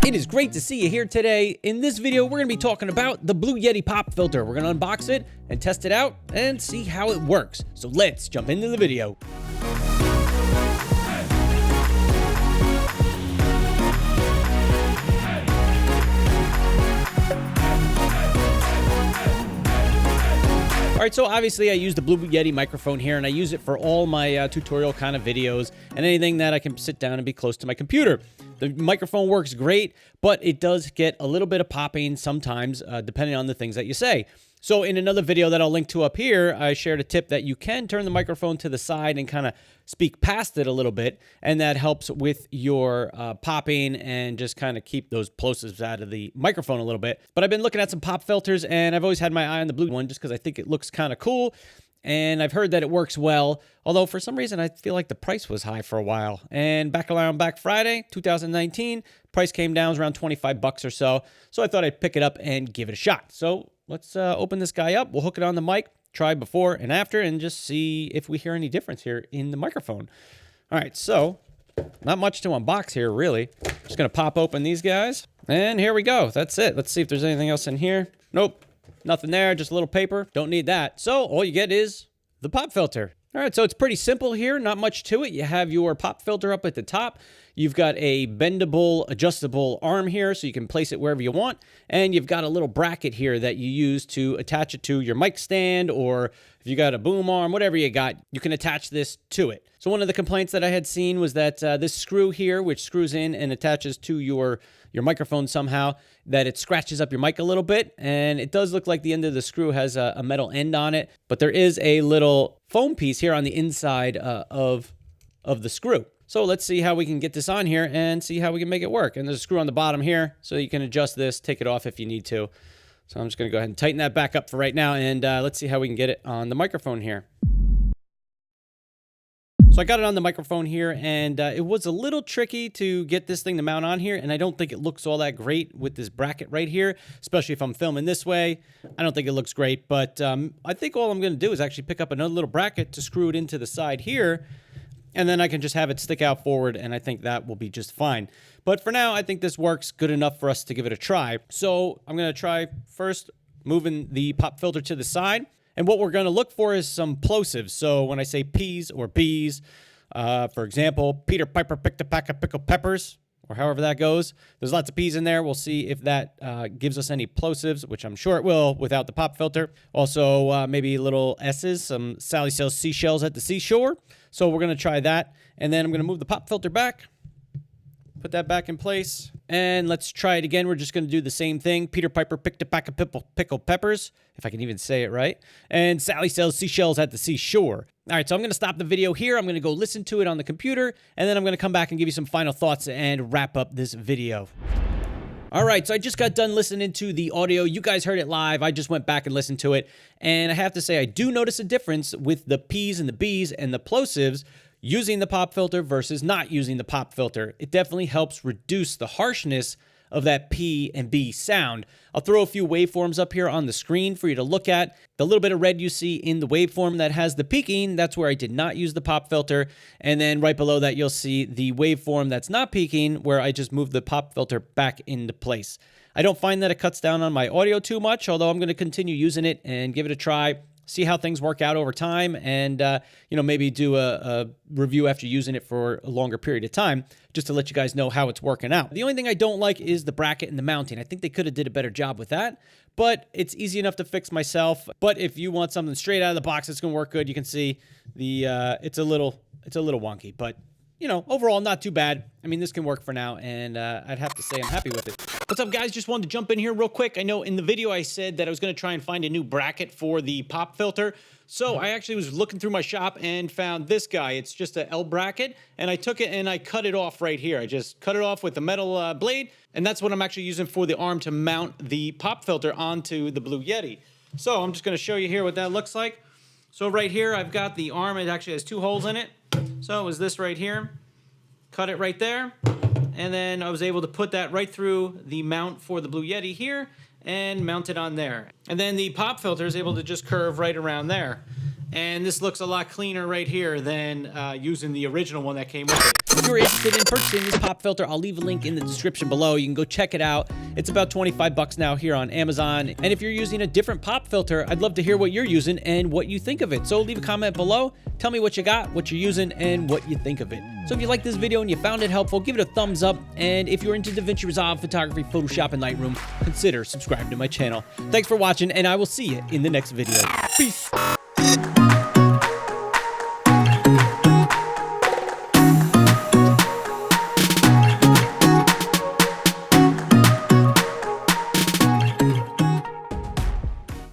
It is great to see you here today. In this video, we're going to be talking about the Blue Yeti pop filter. We're going to unbox it and test it out and see how it works. So let's jump into the video. All right, so obviously I use the Blue Yeti microphone here, and I use it for all my tutorial kind of videos and anything that I can sit down and be close to my computer. The microphone works great, but it does get a little bit of popping sometimes, depending on the things that you say. So in another video that I'll link to up here, I shared a tip that you can turn the microphone to the side and kind of speak past it a little bit, and that helps with your popping and just kind of keep those plosives out of the microphone a little bit. But I've been looking at some pop filters, and I've always had my eye on the blue one just because I think it looks kind of cool, and I've heard that it works well, although for some reason I feel like the price was high for a while. And back around Black Friday 2019, price came down, it was around 25 bucks or so, so I thought I'd pick it up and give it a shot. So let's open this guy up. We'll hook it on the mic, try before and after, and just see if we hear any difference here in the microphone. All right, so not much to unbox here, really. Just gonna pop open these guys, and here we go. That's it. Let's see if there's anything else in here. Nope, nothing there, just a little paper. Don't need that. So all you get is the pop filter. All right, so it's pretty simple here, not much to it. You have your pop filter up at the top. You've got a bendable, adjustable arm here, so you can place it wherever you want. And you've got a little bracket here that you use to attach it to your mic stand, or if you got a boom arm, whatever you got, you can attach this to it. So one of the complaints that I had seen was that this screw here, which screws in and attaches to your microphone somehow, that it scratches up your mic a little bit. And it does look like the end of the screw has a metal end on it, but there is a little foam piece here on the inside of the screw. So let's see how we can get this on here and see how we can make it work. And there's a screw on the bottom here, so you can adjust this, take it off if you need to. So I'm just gonna go ahead and tighten that back up for right now, and let's see how we can get it on the microphone here. So I got it on the microphone here, and it was a little tricky to get this thing to mount on here, and I don't think it looks all that great with this bracket right here, especially if I'm filming this way. I don't think it looks great, but I think all I'm gonna do is actually pick up another little bracket to screw it into the side here, and then I can just have it stick out forward, and I think that will be just fine. But for now, I think this works good enough for us to give it a try. So I'm gonna try first moving the pop filter to the side. And what we're gonna look for is some plosives. So when I say P's or B's, for example, Peter Piper picked a pack of pickled peppers, or however that goes. There's lots of P's in there. We'll see if that gives us any plosives, which I'm sure it will without the pop filter. Also, maybe little S's, some Sally sells seashells at the seashore. So we're gonna try that. And then I'm gonna move the pop filter back, put that back in place, and let's try it again. We're just going to do the same thing. Peter Piper picked a pack of pickled peppers, if I can even say it right, and Sally sells seashells at the seashore. All right, so I'm going to stop the video here. I'm going to go listen to it on the computer, and then I'm going to come back and give you some final thoughts and wrap up this video. All right, so I just got done listening to the audio. You guys heard it live. I just went back and listened to it, and I have to say I do notice a difference with the P's and the B's and the plosives using the pop filter versus not using the pop filter. It definitely helps reduce the harshness of that P and B sound. I'll throw a few waveforms up here on the screen for you to look at. The little bit of red you see in the waveform that has the peaking, that's where I did not use the pop filter. And then right below that, you'll see the waveform that's not peaking, where I just moved the pop filter back into place. I don't find that it cuts down on my audio too much, although I'm going to continue using it and give it a try, see how things work out over time, and maybe do a review after using it for a longer period of time, just to let you guys know how it's working out. The only thing I don't like is the bracket and the mounting. I think they could have did a better job with that, but it's easy enough to fix myself. But if you want something straight out of the box, it's gonna work good. You can see the it's a little wonky, but overall not too bad. I mean, this can work for now, and I'd have to say I'm happy with it. What's up, guys? Just wanted to jump in here real quick. I know in the video I said that I was going to try and find a new bracket for the pop filter. So I actually was looking through my shop and found this guy. It's just an L bracket, and I took it and I cut it off right here. I just cut it off with a metal blade, and that's what I'm actually using for the arm to mount the pop filter onto the Blue Yeti. So I'm just going to show you here what that looks like. So right here, I've got the arm. It actually has two holes in it. So it was this right here. Cut it right there. And then I was able to put that right through the mount for the Blue Yeti here and mount it on there. And then the pop filter is able to just curve right around there. And this looks a lot cleaner right here than using the original one that came with it. If you're interested in purchasing this pop filter, I'll leave a link in the description below. You can go check it out. It's about 25 bucks now here on Amazon. And if you're using a different pop filter, I'd love to hear what you're using and what you think of it. So leave a comment below. Tell me what you got, what you're using, and what you think of it. So if you like this video and you found it helpful, give it a thumbs up. And if you're into DaVinci Resolve, photography, Photoshop, and Lightroom, consider subscribing to my channel. Thanks for watching, and I will see you in the next video. Peace.